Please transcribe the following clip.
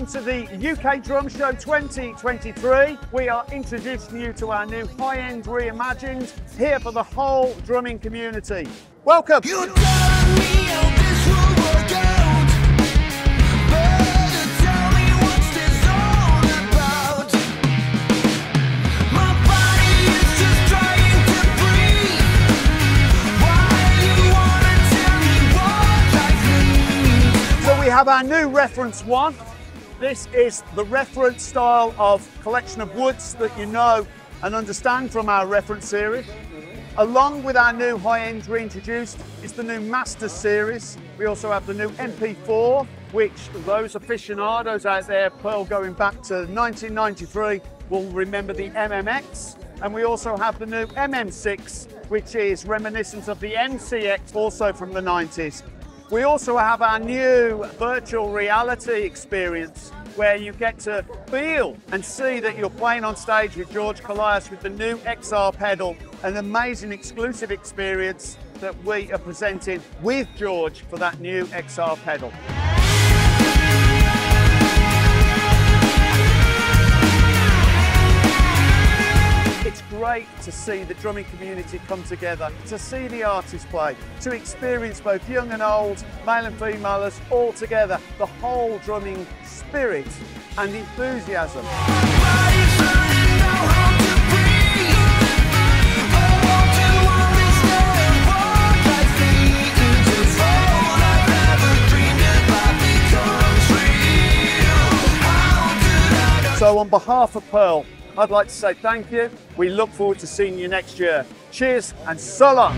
Welcome to the UK Drum Show 2023. We are introducing you to our new End Reimagined, here for the whole drumming community. Welcome. You're telling me how this will work out. Better tell me what's this all about. My body is just trying to breathe. Why you wanna tell me what life means? So we have our new reference one. This is the reference style of collection of woods that you know and understand from our reference series. Along with our new high-end reintroduced is the new Masters series. We also have the new MP4, which those aficionados out there, Pearl going back to 1993, will remember the MMX. And we also have the new MM6, which is reminiscent of the MCX, also from the 90s. We also have our new virtual reality experience, where you get to feel and see that you're playing on stage with George Kollias with the new XR pedal, an amazing exclusive experience that we are presenting with George for that new XR pedal. It's great to see the drumming community come together, to see the artists play, to experience both young and old, male and female, all together, the whole drumming spirit and enthusiasm. So on behalf of Pearl, I'd like to say thank you. We look forward to seeing you next year. Cheers and so long.